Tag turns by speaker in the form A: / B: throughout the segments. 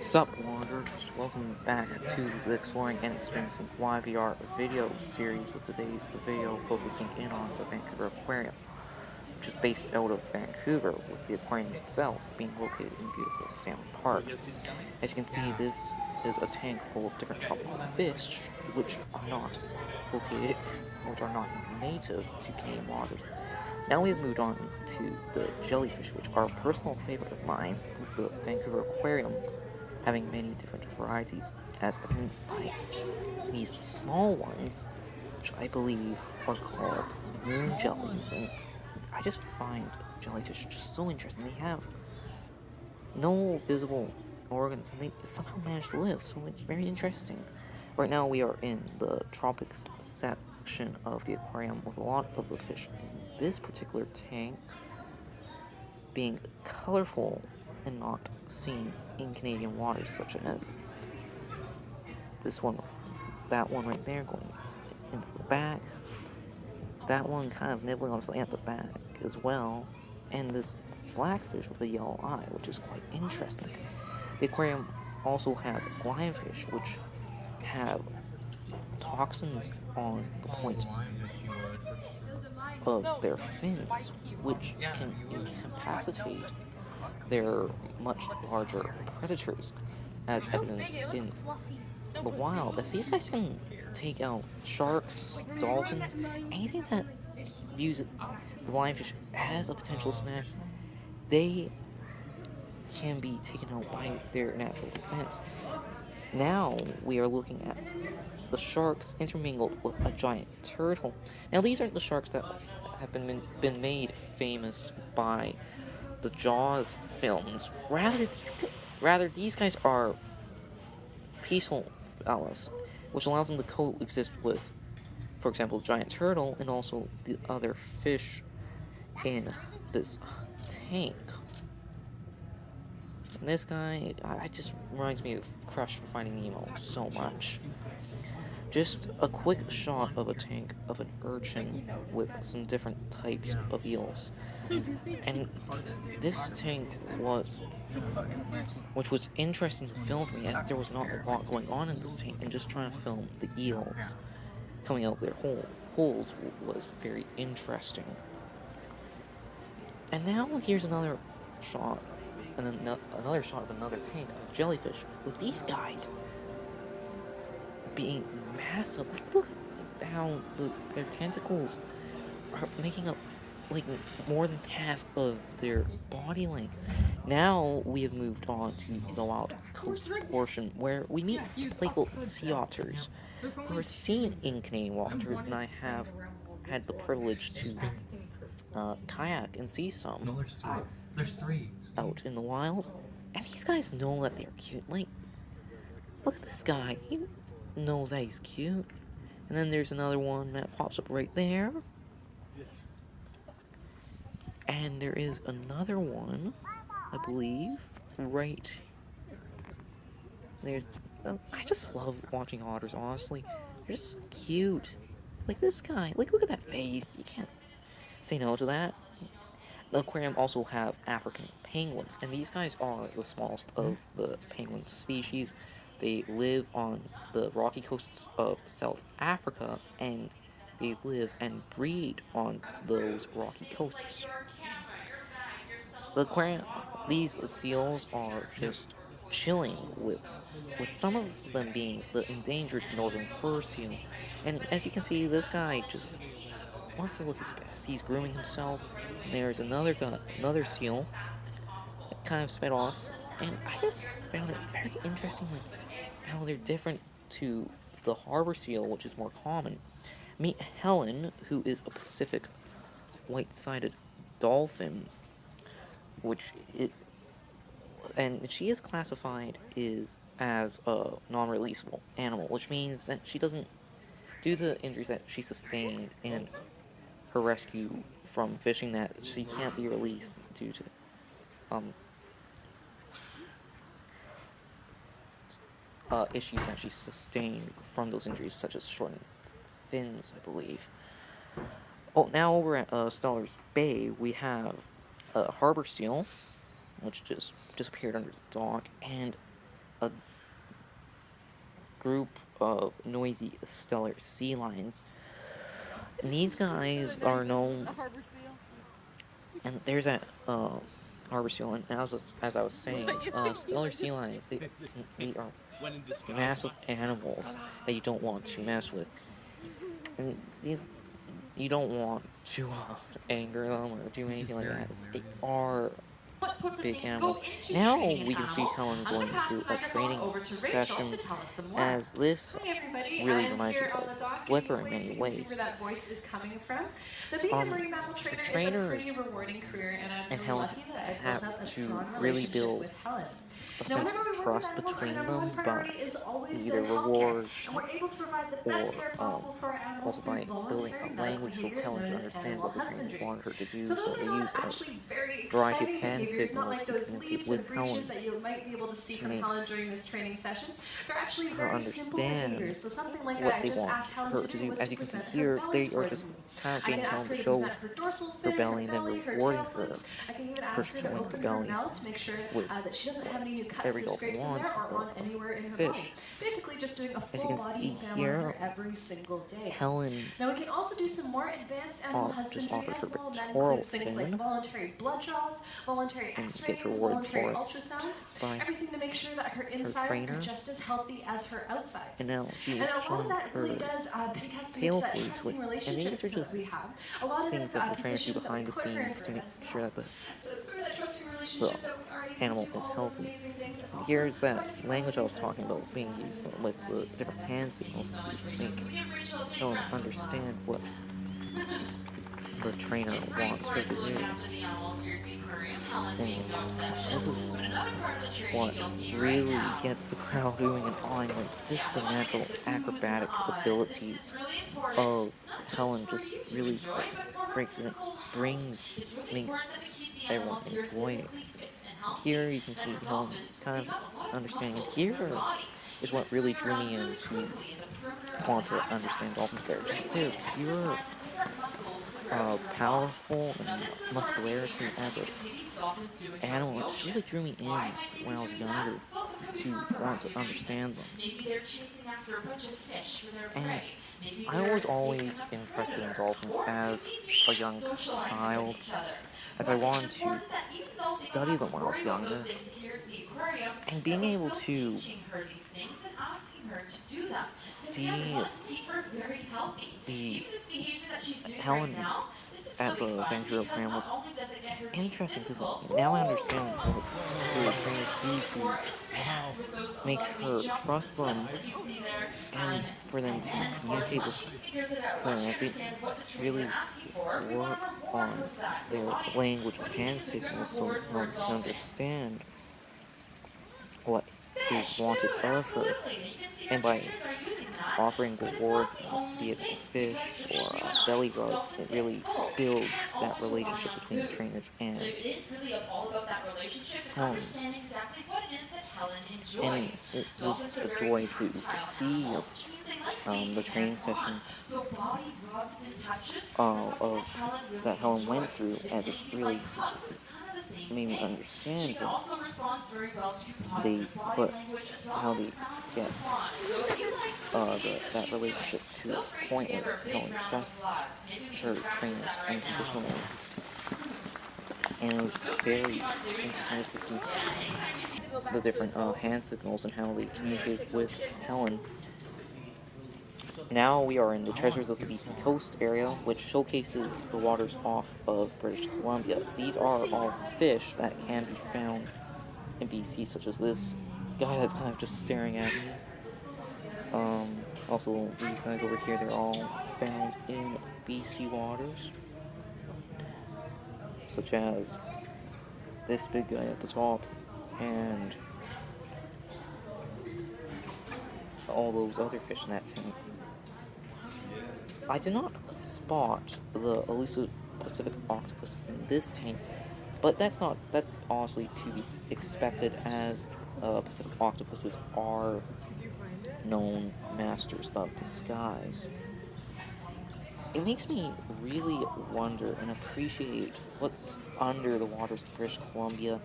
A: Sup Wanderers, welcome back to the Exploring and Experiencing YVR video series, with today's video focusing in on the Vancouver Aquarium, which is based out of Vancouver, with the aquarium itself being located in beautiful Stanley Park. As you can see, this is a tank full of different tropical fish, which are not native to Canadian waters. Now we have moved on to the jellyfish, which are a personal favorite of mine, with the Vancouver Aquarium having many different varieties, as evidenced by these small ones, which I believe are called moon jellies. And I just find jellyfish just so interesting. They have no visible organs, and they somehow manage to live, so it's very interesting. Right now we are in the tropics section of the aquarium, with a lot of the fish in this particular tank being colorful and not seen in Canadian waters, such as this one, that one right there going into the back, that one kind of nibbling obviously at the back as well, and this blackfish with a yellow eye, which is quite interesting. The aquarium also have lionfish, which have toxins on the point of their fins, which can incapacitate their much larger predators, as evidenced in the wild, as these guys can take out sharks, dolphins, anything that views the lionfish as a potential snack. They can be taken out by their natural defense. Now we are looking at the sharks intermingled with a giant turtle. Now these aren't the sharks that have been made famous by the Jaws films. Rather these guys are peaceful fellas, which allows them to coexist with, for example, the giant turtle and also the other fish in this tank. And this guy, I just reminds me of Crush from Finding Nemo so much. Just a quick shot of a tank of an urchin with some different types of eels. And this tank which was interesting to film for me, as there was not a lot going on in this tank, and just trying to film the eels coming out of their holes was very interesting. And now here's another shot, and another shot of another tank of jellyfish, with these guys being massive. Look at how their tentacles are making up like more than half of their body length. Now we have moved on to the wild coast portion, where we meet playful sea otters, who are seen in Canadian waters, and I have had the privilege to kayak and see some out in the wild. And these guys know that they're cute. Like, look at this guy. He knows that he's cute. And then there's another one that pops up right there. And there is another one, I believe, right there's. I just love watching otters, honestly. They're just so cute. Like this guy. Like, look at that face. You can't say no to that. The aquarium also have African penguins, and these guys are the smallest of the penguin species. They live on the rocky coasts of South Africa, and they live and breed on those rocky coasts. The aquarium, these seals are just chilling, with some of them being the endangered northern fur seal. And as you can see, this guy just wants to look his best. He's grooming himself. And there's another another seal that kind of sped off, and I just found it very interesting, like how they're different to the harbor seal, which is more common. Meet Helen, who is a Pacific white-sided dolphin, and she is classified as a non-releasable animal, which means that she doesn't, due to injuries that she sustained in her rescue from fishing, that she can't be released due to issues that she sustained from those injuries, such as shortened fins, I believe. Oh, now over at Stellar's Bay, we have a harbor seal, which just appeared under the dock, and a group of noisy stellar sea lions. And these guys are known.
B: A harbor seal.
A: And there's that harbor seal, and as I was saying, stellar sea lions, they are massive animals that you don't want to mess with. And these, you don't want to anger them or do anything like that. They are
C: What sorts of
A: big
C: things
A: animals.
C: go into
A: Now
C: training an
A: we can see
C: animal?
A: Helen
C: I'm
A: going
C: gonna pass
A: through
C: this
A: a
C: microphone
A: training
C: over to Rachel
A: session,
C: to tell us some more.
A: as this
C: Hi everybody,
A: really
C: I'm
A: reminds me
C: here on the
A: of
C: dock.
A: Flipper in
C: Anyways,
A: many
C: you can see
A: ways.
C: where that voice is coming from. But being a marine mammal
A: The
C: trainer is a
A: trainers
C: pretty rewarding career, and I'm
A: and
C: really
A: Helen
C: lucky that I've
A: have
C: built up a
A: to
C: strong
A: really
C: relationship
A: build
C: with Helen.
A: a
C: Now,
A: sense
C: whenever
A: of
C: we work with
A: trust
C: animals, our
A: between
C: number one
A: them by
C: priority is always
A: either
C: their health care,
A: rewards
C: and we're able to provide the
A: or
C: best care possible for our animals
A: also
C: through
A: by building
C: voluntary
A: a
C: medical
A: language so
C: behaviors
A: Helen
C: known
A: can
C: as
A: understand
C: animal
A: what the trainers
C: husbandry.
A: wanted her to do.
C: So
A: So
C: those
A: they
C: are not
A: use a
C: actually very
A: variety of
C: exciting
A: hand
C: behaviors, not
A: signals
C: like
A: to
C: those
A: communicate
C: leaps
A: with
C: and breaches
A: Helen
C: that you might be able to see
A: to
C: from
A: make
C: Helen during this training session. They're actually
A: her
C: very simple
A: understand
C: behaviors. So something like
A: what
C: I
A: they
C: just
A: want
C: asked Helen
A: her
C: to
A: to
C: do
A: do.
C: was
A: As
C: to
A: you can see
C: present her
A: here,
C: belly
A: they are
C: towards
A: just
C: me.
A: kind of
C: I can
A: getting
C: ask
A: Helen
C: her
A: to
C: to
A: show
C: present her dorsal
A: her
C: fin, her
A: belly and then
C: belly, her
A: rewarding
C: tail
A: her
C: flukes. I can even
A: for
C: ask her to
A: showing her
C: open her
A: belly
C: mouth to make sure
A: with
C: that she doesn't
A: what
C: have any new cuts
A: every
C: or
A: dolphin
C: scrapes in there
A: wants,
C: or on anywhere in her body.
A: fish.
C: Basically just doing a
A: As you
C: full
A: can
C: body
A: see
C: exam on
A: here,
C: her every single day.
A: Helen
C: Now we can also do some more advanced animal
A: just
C: husbandry
A: offered her
C: as well, and that
A: pectoral
C: includes things like
A: fin
C: voluntary blood draws, voluntary
A: and gets
C: x-rays,
A: rewarded
C: voluntary
A: for it
C: ultrasounds,
A: by
C: everything to make sure that her
A: her
C: insides are
A: trainer.
C: just as healthy as her
A: And
C: outsides.
A: now she
C: And
A: is
C: a lot of
A: showing
C: that really
A: her
C: does pay testament to
A: tail
C: that
A: flukes,
C: trusting
A: and
C: relationship
A: these are
C: that
A: just
C: we have. A lot of
A: things
C: the
A: that the trainers do
C: positions that we
A: behind the
C: put her in
A: scenes
C: for
A: to make
C: as
A: sure
C: well.
A: that
C: So it's through that trusting
A: the
C: relationship that we are able to
A: animal
C: do
A: is
C: all those
A: healthy.
C: amazing things. And also
A: Here's that
C: quite a few
A: language I
C: other
A: was
C: things as
A: talking
C: well.
A: about being used with the different hand signals to make Helen understand what the trainer wants her to do. And this is what really gets the crowd doing and awing, like just the natural acrobatic ability of Helen just really breaks it, makes everyone enjoy it. Here you can see Helen kind of just understanding, and here is what really drew me in to want to understand dolphins. They're just their pure powerful and muscularity as an animal. It just really drew me in when I was younger to want to understand them. And I was always interested in dolphins as a young child, as I wanted to study them when I was younger. And being able to see the Helen at the Vancouver Aquarium was interesting because now I understand what the trainers do to make her trust them and for them to communicate with her as they really work on their language of hand signals so Helen can understand what is wanted of her. And by offering rewards, be it a fish or a belly rub, it really builds that relationship between the trainers and Helen. And it was a joy to see the training session that Helen went through, as it really made me understand what they put, how they get that relationship to a point where Helen trusts her trainers unconditionally. And it was very interesting just to see the different hand signals and how they communicate with Helen. Now we are in the Treasures of the BC Coast area, which showcases the waters off of British Columbia. These are all fish that can be found in BC, such as this guy that's kind of just staring at me. Also, these guys over here, they're all found in BC waters, such as this big guy at the top, and all those other fish in that tank. I did not spot the elusive Pacific octopus in this tank, but that's honestly to be expected, as Pacific octopuses are known masters of disguise. It makes me really wonder and appreciate what's under the waters of British Columbia,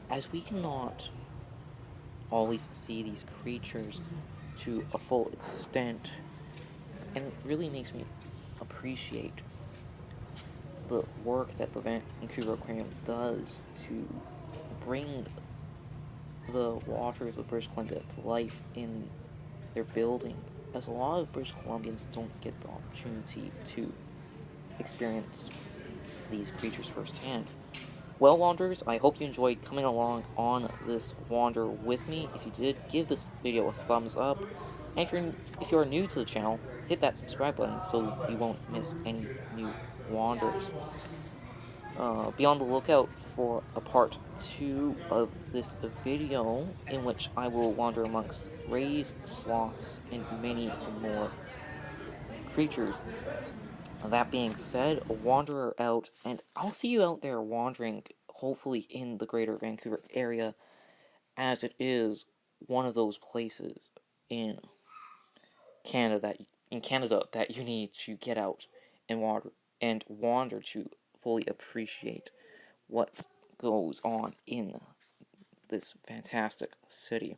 A: as we cannot always see these creatures to a full extent, and it really makes me appreciate the work that the Vancouver Aquarium does to bring the waters of British Columbia to life in their building, as a lot of British Columbians don't get the opportunity to experience these creatures firsthand. Well, Wanderers, I hope you enjoyed coming along on this wander with me. If you did, give this video a thumbs up. And if you're new to the channel, hit that subscribe button so you won't miss any new wanders. Be on the lookout for a part 2 of this video, in which I will wander amongst rays, sloths, and many more creatures. That being said, a wanderer out, and I'll see you out there wandering, hopefully in the greater Vancouver area, as it is one of those places in Canada that you need to get out and wander to fully appreciate what goes on in this fantastic city.